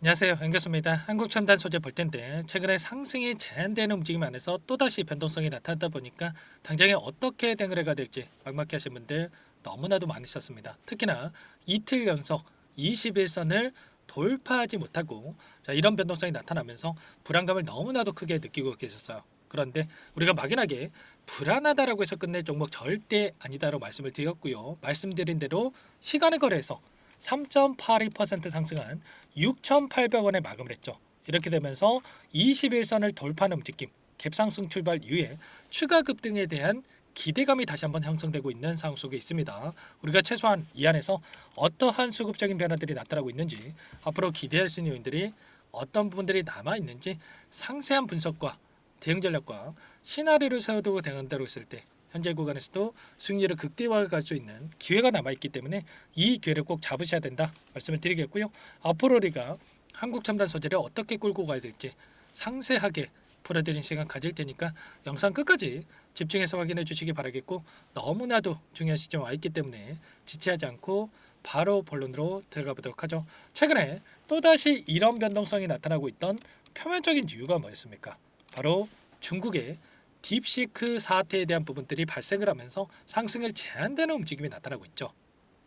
안녕하세요. 반갑습니다. 한국 첨단 소재 볼 텐데 최근에 상승이 제한되는 움직임 안에서 또다시 변동성이 나타나다 보니까 당장에 어떻게 대응을 될지 막막해 하신 분들 너무나도 많으셨습니다. 특히나 이틀 연속 21선을 돌파하지 못하고 이런 변동성이 나타나면서 불안감을 너무나도 크게 느끼고 계셨어요. 그런데 우리가 막연하게 불안하다라고 해서 끝낼 종목 절대 아니다라고 말씀을 드렸고요. 말씀드린 대로 시간을 거래해서 3.82% 상승한 6,800원에 마감을 했죠. 이렇게 되면서 21선을 돌파하는 움직임, 갭상승 출발 이후에 추가 급등에 대한 기대감이 다시 한번 형성되고 있는 상황 속에 있습니다. 우리가 최소한 이 안에서 어떠한 수급적인 변화들이 나타나고 있는지, 앞으로 기대할 수 있는 요인들이 어떤 부분들이 남아 있는지 상세한 분석과 대응 전략과 시나리오를 세워두고 대응한다고 했을 때 현재 구간에서도 승리를 극대화해 갈 수 있는 기회가 남아 있기 때문에 이 기회를 꼭 잡으셔야 된다 말씀을 드리겠고요. 앞으로 우리가 한국 첨단 소재를 어떻게 끌고 가야 될지 상세하게 풀어드린 시간 가질 테니까 영상 끝까지 집중해서 확인해 주시기 바라겠고, 너무나도 중요한 시점 와 있기 때문에 지체하지 않고 바로 본론으로 들어가 보도록 하죠. 최근에 또다시 이런 변동성이 나타나고 있던 표면적인 이유가 뭐였습니까? 바로 중국의 딥시크 사태에 대한 부분들이 발생을 하면서 상승을 제한되는 움직임이 나타나고 있죠.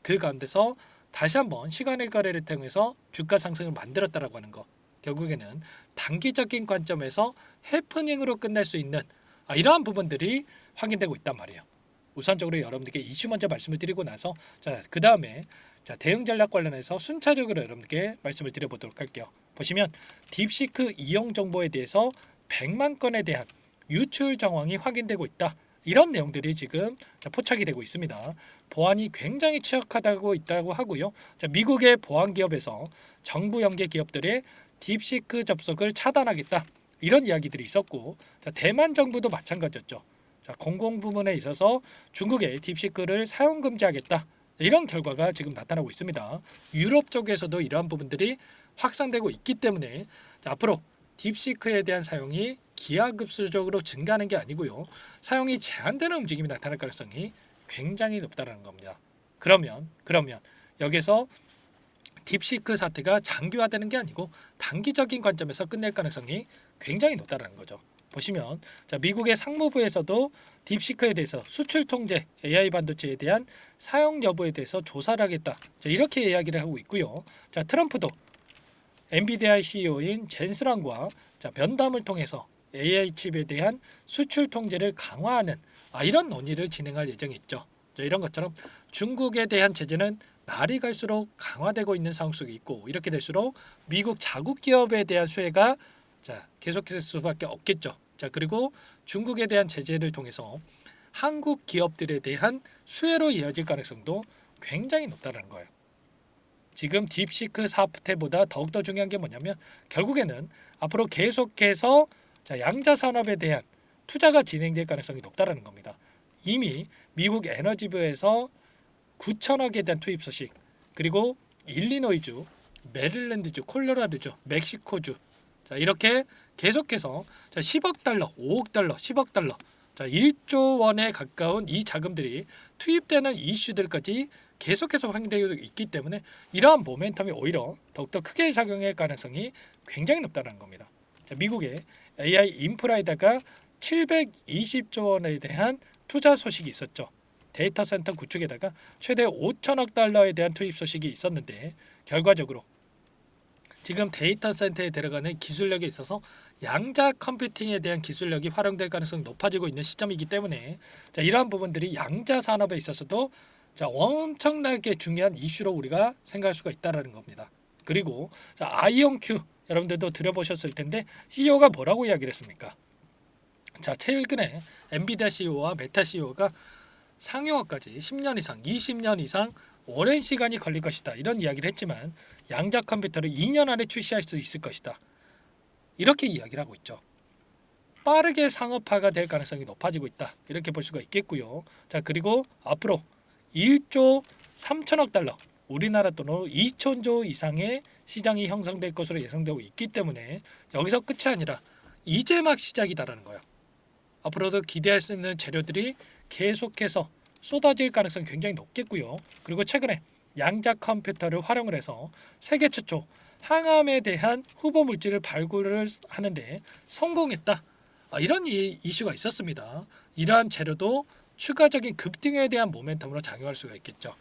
그 가운데서 다시 한번 시간의 거래를 통해서 주가 상승을 만들었다라고 하는 거, 결국에는 단기적인 관점에서 해프닝으로 끝날 수 있는 이러한 부분들이 확인되고 있단 말이에요. 우선적으로 여러분들께 이슈 먼저 말씀을 드리고 나서 그 다음에 대응 전략 관련해서 순차적으로 여러분들께 말씀을 드려보도록 할게요. 보시면 딥시크 이용 정보에 대해서 100만 건에 대한 유출 정황이 확인되고 있다. 이런 내용들이 지금 포착이 되고 있습니다. 보안이 굉장히 취약하다고 있다고 하고요. 미국의 보안 기업에서 정부 연계 기업들의 딥시크 접속을 차단하겠다. 이런 이야기들이 있었고, 대만 정부도 마찬가지였죠. 공공 부문에 있어서 중국의 딥시크를 사용 금지하겠다. 이런 결과가 지금 나타나고 있습니다. 유럽 쪽에서도 이러한 부분들이 확산되고 있기 때문에 앞으로 딥시크에 대한 사용이 기하급수적으로 증가하는 게 아니고요. 사용이 제한되는 움직임이 나타날 가능성이 굉장히 높다는 겁니다. 그러면 여기서 딥시크 사태가 장기화되는 게 아니고 단기적인 관점에서 끝낼 가능성이 굉장히 높다는 거죠. 보시면 미국의 상무부에서도 딥시크에 대해서 수출 통제 AI 반도체에 대한 사용 여부에 대해서 조사를 하겠다. 이렇게 이야기를 하고 있고요. 트럼프도 엔비디아 CEO인 젠스랑과 면담을 통해서 AI 칩에 대한 수출 통제를 강화하는 이런 논의를 진행할 예정이 있죠. 이런 것처럼 중국에 대한 제재는 날이 갈수록 강화되고 있는 상황 속에 있고, 이렇게 될수록 미국 자국 기업에 대한 수혜가 계속될 수밖에 없겠죠. 그리고 중국에 대한 제재를 통해서 한국 기업들에 대한 수혜로 이어질 가능성도 굉장히 높다는 거예요. 지금 딥시크 사태보다 더욱더 중요한 게 뭐냐면 결국에는 앞으로 계속해서 양자 산업에 대한 투자가 진행될 가능성이 높다라는 겁니다. 이미 미국 에너지부에서 9천억에 대한 투입 소식, 그리고 일리노이주, 메릴랜드주, 콜로라도주, 멕시코주, 이렇게 계속해서 10억 달러, 5억 달러, 10억 달러, 1조 원에 가까운 이 자금들이 투입되는 이슈들까지 계속해서 확인되고 있기 때문에 이러한 모멘텀이 오히려 더욱더 크게 작용할 가능성이 굉장히 높다는 겁니다. 미국의 AI 인프라에다가 720조 원에 대한 투자 소식이 있었죠. 데이터 센터 구축에다가 최대 5천억 달러에 대한 투입 소식이 있었는데, 결과적으로 지금 데이터 센터에 들어가는 기술력에 있어서 양자 컴퓨팅에 대한 기술력이 활용될 가능성이 높아지고 있는 시점이기 때문에 이러한 부분들이 양자 산업에 있어서도 엄청나게 중요한 이슈로 우리가 생각할 수가 있다라는 겁니다. 그리고 아이온큐 여러분들도 들어보셨을 텐데 CEO가 뭐라고 이야기를 했습니까? 최근에 엔비디아 CEO와 메타 CEO가 상용화까지 10년 이상, 20년 이상 오랜 시간이 걸릴 것이다. 이런 이야기를 했지만 양자 컴퓨터를 2년 안에 출시할 수 있을 것이다. 이렇게 이야기를 하고 있죠. 빠르게 상업화가 될 가능성이 높아지고 있다. 이렇게 볼 수가 있겠고요. 그리고 앞으로 1조 3천억 달러, 우리나라 돈으로 2천조 이상의 시장이 형성될 것으로 예상되고 있기 때문에 여기서 끝이 아니라 이제 막 시작이다라는 거예요. 앞으로도 기대할 수 있는 재료들이 계속해서 쏟아질 가능성이 굉장히 높겠고요. 그리고 최근에 양자 컴퓨터를 활용을 해서 세계 최초 항암에 대한 후보 물질을 발굴을 하는데 성공했다. 이런 이슈가 있었습니다. 이러한 재료도 추가적인 급등에 대한 모멘텀으로 작용할 수가 있겠죠.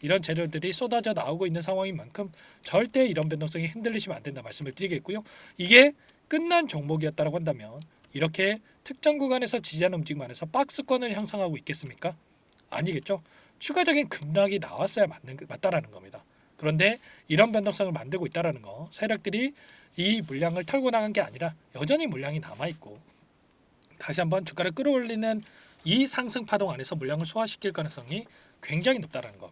이런 재료들이 쏟아져 나오고 있는 상황인 만큼 절대 이런 변동성이 흔들리시면 안 된다 말씀을 드리겠고요. 이게 끝난 종목이었다고 한다면 이렇게 특정 구간에서 지지하는 움직임 안에서 박스권을 형성하고 있겠습니까? 아니겠죠. 추가적인 급락이 나왔어야 맞다라는 겁니다. 그런데 이런 변동성을 만들고 있다라는 거, 세력들이 이 물량을 털고 나간 게 아니라 여전히 물량이 남아 있고 다시 한번 주가를 끌어올리는 이 상승 파동 안에서 물량을 소화시킬 가능성이 굉장히 높다라는 거.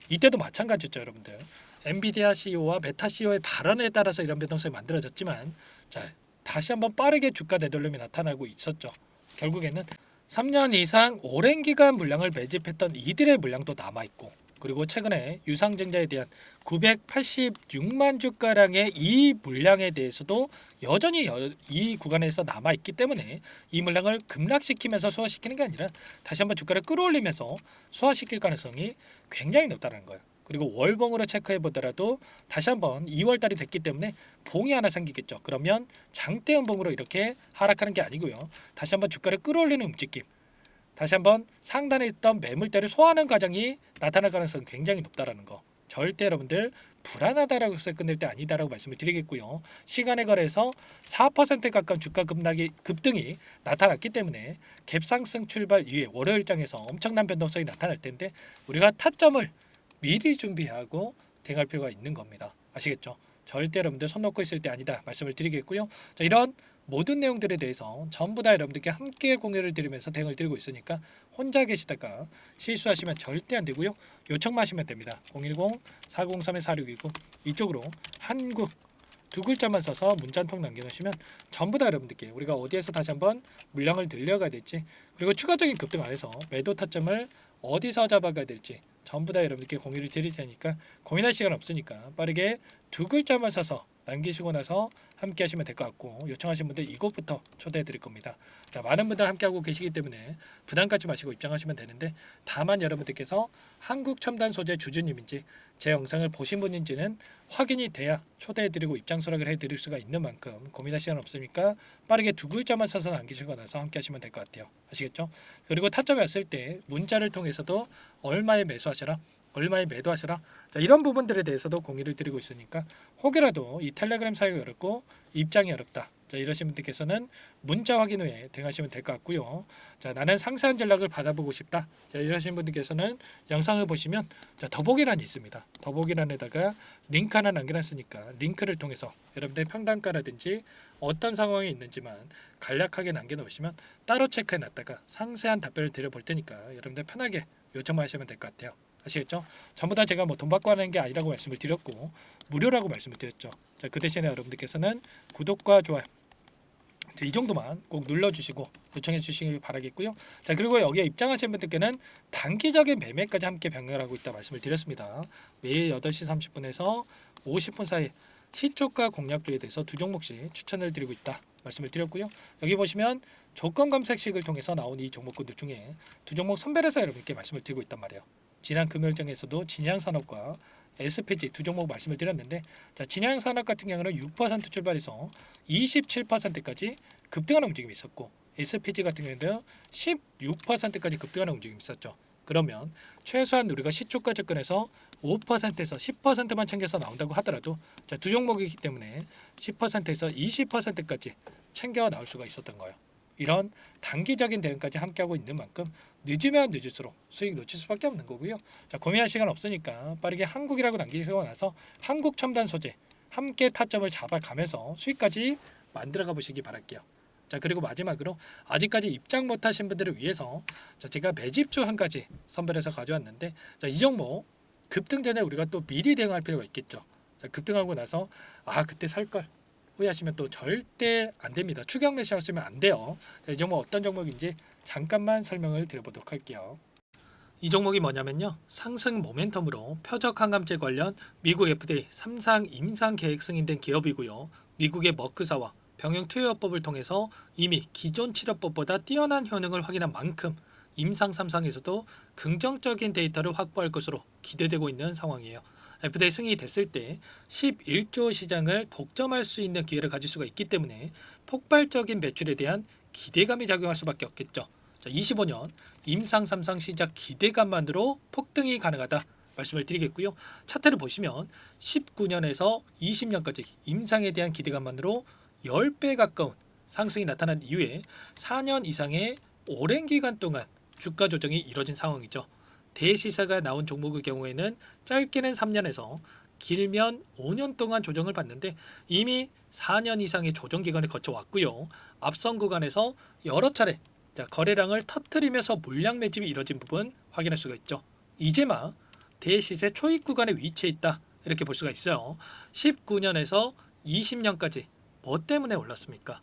이때도 마찬가지였죠, 여러분들. 엔비디아 CEO와 메타 CEO의 발언에 따라서 이런 변동성이 만들어졌지만, 자 다시 한번 빠르게 주가 되돌림이 나타나고 있었죠. 결국에는 3년 이상 오랜 기간 물량을 매집했던 이들의 물량도 남아 있고, 그리고 최근에 유상증자에 대한 986만 주가량의 이 물량에 대해서도 여전히 이 구간에서 남아 있기 때문에 이 물량을 급락시키면서 소화시키는 게 아니라 다시 한번 주가를 끌어올리면서 소화시킬 가능성이 굉장히 높다는 거예요. 그리고 월봉으로 체크해 보더라도 다시 한번 2월 달이 됐기 때문에 봉이 하나 생기겠죠. 그러면 장대 연봉으로 이렇게 하락하는 게 아니고요. 다시 한번 주가를 끌어올리는 움직임, 다시 한번 상단에 있던 매물대를 소화하는 과정이 나타날 가능성이 굉장히 높다라는 거. 절대 여러분들 불안하다라고 해서 끝낼 때 아니다라고 말씀을 드리겠고요. 시간에 걸해서 4% 가까운 주가 급등이 나타났기 때문에 갭상승 출발 이후에 월요일장에서 엄청난 변동성이 나타날 텐데 우리가 타점을 미리 준비하고 대응할 필요가 있는 겁니다. 아시겠죠? 절대 여러분들 손 놓고 있을 때 아니다 말씀을 드리겠고요. 자, 이런 모든 내용들에 대해서 전부 다 여러분들께 함께 공유를 드리면서 대응을 드리고 있으니까 혼자 계시다가 실수하시면 절대 안 되고요. 요청만 하시면 됩니다. 010-403-4619 이쪽으로 한국 두 글자만 써서 문자 한 통 남겨놓으시면 전부 다 여러분들께 우리가 어디에서 다시 한번 물량을 늘려가야 될지, 그리고 추가적인 급등 안에서 매도 타점을 어디서 잡아가야 될지 전부 다 여러분들께 공유를 드릴 테니까 고민할 시간 없으니까 빠르게 두 글자만 써서 남기시고 나서 함께 하시면 될 것 같고, 요청하신 분들 이곳부터 초대해 드릴 겁니다. 자, 많은 분들 함께 하고 계시기 때문에 부담 갖지 마시고 입장하시면 되는데, 다만 여러분들께서 한국 첨단 소재 주주님인지 제 영상을 보신 분인지는 확인이 돼야 초대해 드리고 입장 수락을 해 드릴 수가 있는 만큼 고민할 시간 없으니까 빠르게 두 글자만 써서 남기시고 나서 함께 하시면 될 것 같아요. 아시겠죠? 그리고 타점이 왔을 때 문자를 통해서도 얼마에 매수하셔라, 얼마에 매도하시라, 자, 이런 부분들에 대해서도 공유를 드리고 있으니까 혹여라도 이 텔레그램 사용이 어렵고 입장이 어렵다, 자, 이러신 분들께서는 문자 확인 후에 대응하시면 될 것 같고요. 자, 나는 상세한 전략을 받아보고 싶다, 자, 이러신 분들께서는 영상을 보시면 자, 더보기란이 있습니다. 더보기란에다가 링크 하나 남겨놨으니까 링크를 통해서 여러분들 평단가라든지 어떤 상황이 있는지만 간략하게 남겨놓으시면 따로 체크해놨다가 상세한 답변을 드려볼 테니까 여러분들 편하게 요청만 하시면 될 것 같아요. 아시겠죠? 전부 다 제가 뭐 돈 받고 하는 게 아니라고 말씀을 드렸고 무료라고 말씀을 드렸죠. 자, 그 대신에 여러분들께서는 구독과 좋아요, 자, 이 정도만 꼭 눌러주시고 요청해 주시길 바라겠고요. 자, 그리고 여기에 입장하신 분들께는 단기적인 매매까지 함께 병행하고 있다 말씀을 드렸습니다. 매일 8시 30분에서 50분 사이 시초가 공략도에 대해서 두 종목씩 추천을 드리고 있다 말씀을 드렸고요. 여기 보시면 조건 검색식을 통해서 나온 이 종목군들 중에 두 종목 선별해서 여러분께 말씀을 드리고 있단 말이에요. 지난 금요일장에서도 진양산업과 SPG 두 종목 말씀을 드렸는데, 자, 진양산업 같은 경우는 6% 출발해서 27%까지 급등하는 움직임이 있었고 SPG 같은 경우는 16%까지 급등하는 움직임이 있었죠. 그러면 최소한 우리가 시초가 접근해서 5%에서 10%만 챙겨서 나온다고 하더라도, 자, 두 종목이기 때문에 10%에서 20%까지 챙겨 나올 수가 있었던 거예요. 이런 단기적인 대응까지 함께하고 있는 만큼 늦으면 늦을수록 수익 놓칠 수밖에 없는 거고요. 자, 고민할 시간 없으니까 빠르게 한국이라고 남기시고 나서 한국 첨단 소재 함께 타점을 잡아가면서 수익까지 만들어가 보시기 바랄게요. 자, 그리고 마지막으로 아직까지 입장 못하신 분들을 위해서 자, 제가 매집주 한 가지 선별해서 가져왔는데, 자, 이 종목 급등 전에 우리가 또 미리 대응할 필요가 있겠죠. 자, 급등하고 나서 그때 살걸 후회하시면 또 절대 안 됩니다. 추격 매수하시면 안 돼요. 자, 이 종목 어떤 종목인지 잠깐만 설명을 드려보도록 할게요. 이 종목이 뭐냐면요, 상승 모멘텀으로 표적 항암제 관련 미국 FDA 3상 임상 계획 승인된 기업이고요. 미국의 머크사와 병용 투여법을 통해서 이미 기존 치료법보다 뛰어난 효능을 확인한 만큼 임상 3상에서도 긍정적인 데이터를 확보할 것으로 기대되고 있는 상황이에요. FDA 승인이 됐을 때 11조 시장을 독점할 수 있는 기회를 가질 수가 있기 때문에 폭발적인 매출에 대한 기대감이 작용할 수밖에 없겠죠. 자, 25년 임상 3상 시작 기대감만으로 폭등이 가능하다 말씀을 드리겠고요. 차트를 보시면 19년에서 20년까지 임상에 대한 기대감만으로 10배 가까운 상승이 나타난 이후에 4년 이상의 오랜 기간 동안 주가 조정이 이뤄진 상황이죠. 대시세가 나온 종목의 경우에는 짧게는 3년에서 길면 5년 동안 조정을 받는데 이미 4년 이상의 조정 기간을 거쳐왔고요. 앞선 구간에서 여러 차례 거래량을 터뜨리면서 물량 매집이 이뤄진 부분 확인할 수가 있죠. 이제 막 대시세 초입 구간에 위치해 있다 이렇게 볼 수가 있어요. 19년에서 20년까지 뭐 때문에 올랐습니까?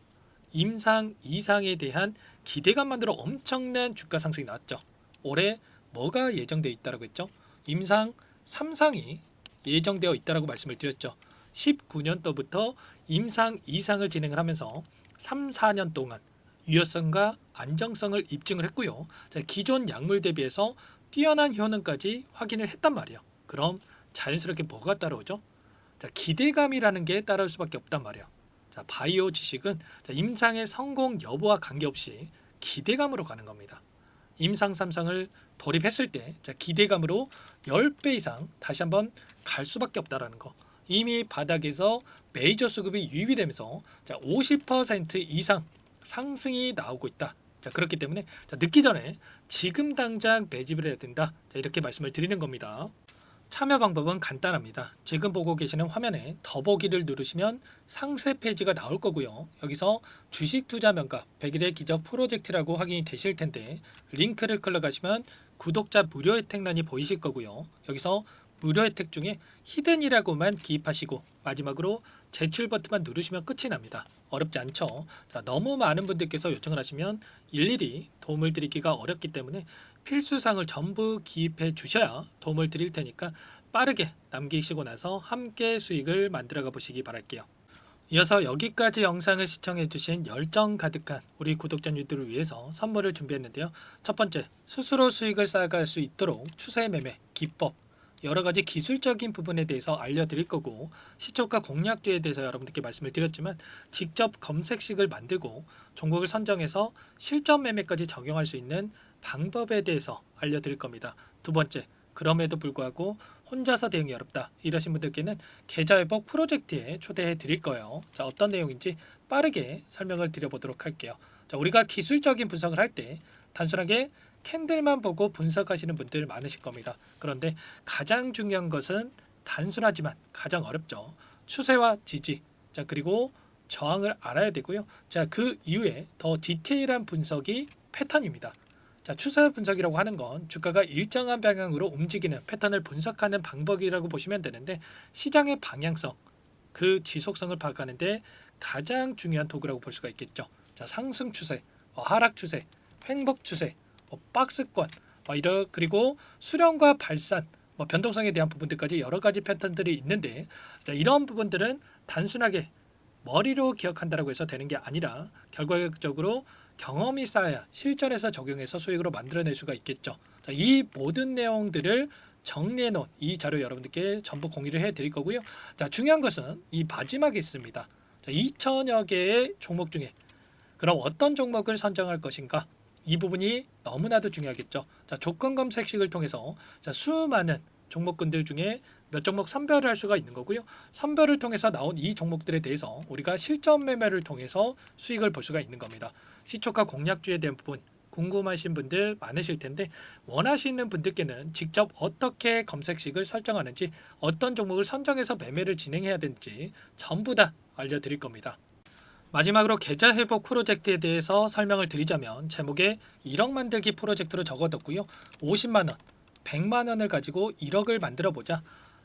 임상 이상에 대한 기대감만으로 엄청난 주가 상승이 나왔죠. 올해 뭐가 예정되어 있다라고 했죠? 임상 3상이 예정되어 있다라고 말씀을 드렸죠. 19년도부터 임상 2상을 진행을 하면서 3, 4년 동안 유효성과 안정성을 입증을 했고요. 자, 기존 약물 대비해서 뛰어난 효능까지 확인을 했단 말이에요. 그럼 자연스럽게 뭐가 따라오죠? 자, 기대감이라는 게 따라올 수밖에 없단 말이에요. 자, 바이오 지식은 임상의 성공 여부와 관계없이 기대감으로 가는 겁니다. 임상 3상을 돌입했을 때 기대감으로 10배 이상 다시 한번 갈 수밖에 없다라는 거. 이미 바닥에서 메이저 수급이 유입이 되면서 50% 이상 상승이 나오고 있다. 자, 그렇기 때문에 늦기 전에 지금 당장 매집을 해야 된다. 자, 이렇게 말씀을 드리는 겁니다. 참여 방법은 간단합니다. 지금 보고 계시는 화면에 더보기를 누르시면 상세 페이지가 나올 거고요. 여기서 주식 투자 명가 100일의 기적 프로젝트라고 확인이 되실 텐데 링크를 클릭하시면 구독자 무료 혜택란이 보이실 거고요. 여기서 무료 혜택 중에 히든이라고만 기입하시고 마지막으로 제출 버튼만 누르시면 끝이 납니다. 어렵지 않죠? 자, 너무 많은 분들께서 요청을 하시면 일일이 도움을 드리기가 어렵기 때문에 필수사항을 전부 기입해 주셔야 도움을 드릴 테니까 빠르게 남기시고 나서 함께 수익을 만들어가 보시기 바랄게요. 이어서 여기까지 영상을 시청해 주신 열정 가득한 우리 구독자님들을 위해서 선물을 준비했는데요. 첫 번째, 스스로 수익을 쌓아갈 수 있도록 추세 매매 기법 여러 가지 기술적인 부분에 대해서 알려드릴 거고 시초가 공략도에 대해서 여러분들께 말씀을 드렸지만 직접 검색식을 만들고 종목을 선정해서 실전 매매까지 적용할 수 있는 방법에 대해서 알려드릴 겁니다. 두 번째, 그럼에도 불구하고 혼자서 대응이 어렵다 이러신 분들께는 계좌회복 프로젝트에 초대해 드릴 거예요. 자, 어떤 내용인지 빠르게 설명을 드려보도록 할게요. 자, 우리가 기술적인 분석을 할 때 단순하게 캔들만 보고 분석하시는 분들 많으실 겁니다. 그런데 가장 중요한 것은 단순하지만 가장 어렵죠. 추세와 지지, 자, 그리고 저항을 알아야 되고요. 자, 그 이후에 더 디테일한 분석이 패턴입니다. 자, 추세 분석이라고 하는 건 주가가 일정한 방향으로 움직이는 패턴을 분석하는 방법이라고 보시면 되는데 시장의 방향성, 그 지속성을 파악하는데 가장 중요한 도구라고 볼 수가 있겠죠. 자, 상승 추세, 하락 추세, 횡복 추세, 박스권, 그리고 수렴과 발산, 변동성에 대한 부분들까지 여러 가지 패턴들이 있는데 자, 이런 부분들은 단순하게 머리로 기억한다고 해서 되는 게 아니라 결과적으로 경험이 쌓아야 실전에서 적용해서 수익으로 만들어낼 수가 있겠죠. 자, 이 모든 내용들을 정리해 놓은 이 자료 여러분들께 전부 공유를 해 드릴 거고요. 자, 중요한 것은 이 마지막에 있습니다. 자, 2천여 개의 종목 중에 그럼 어떤 종목을 선정할 것인가? 이 부분이 너무나도 중요하겠죠. 자, 조건 검색식을 통해서 수많은 종목군들 중에 몇 종목 선별을 할 수가 있는 거고요. 선별을 통해서 나온 이 종목들에 대해서 우리가 실전 매매를 통해서 수익을 볼 수가 있는 겁니다. 시초가 공략주에 대한 부분 궁금하신 분들 많으실 텐데 원하시는 분들께는 직접 어떻게 검색식을 설정하는지 어떤 종목을 선정해서 매매를 진행해야 되는지 전부 다 알려드릴 겁니다. 마지막으로 계좌 회복 프로젝트에 대해서 설명을 드리자면 제목에 1억 만들기 프로젝트로 적어뒀고요. 50만 원, 100만 원을 가지고 1억을 만들어 보자.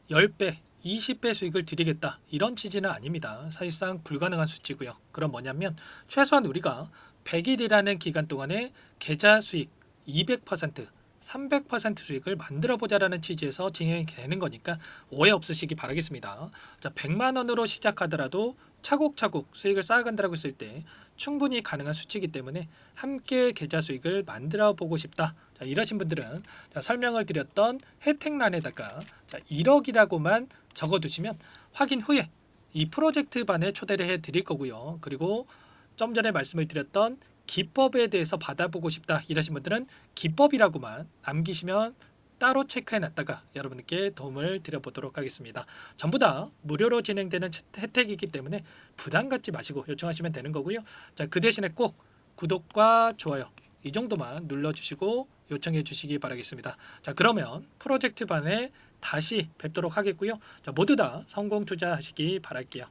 10배, 20배 수익을 드리겠다. 이런 취지는 아닙니다. 사실상 불가능한 수치고요. 그럼 뭐냐면 최소한 우리가 100일이라는 기간 동안에 계좌 수익 200%, 300% 수익을 만들어 보자라는 취지에서 진행이 되는 거니까 오해 없으시기 바라겠습니다. 자, 100만 원으로 시작하더라도 차곡차곡 수익을 쌓아간다고 했을 때 충분히 가능한 수치이기 때문에 함께 계좌 수익을 만들어 보고 싶다. 자, 이러신 분들은 자, 설명을 드렸던 혜택란에다가 자, 1억이라고만 적어두시면 확인 후에 이 프로젝트 반에 초대를 해 드릴 거고요. 그리고 좀 전에 말씀을 드렸던 기법에 대해서 받아보고 싶다 이러신 분들은 기법이라고만 남기시면 따로 체크해 놨다가 여러분께 도움을 드려보도록 하겠습니다. 전부 다 무료로 진행되는 혜택이기 때문에 부담 갖지 마시고 요청하시면 되는 거고요. 자, 그 대신에 꼭 구독과 좋아요 이 정도만 눌러주시고 요청해 주시기 바라겠습니다. 자, 그러면 프로젝트 반에 다시 뵙도록 하겠고요. 자, 모두 다 성공 투자하시기 바랄게요.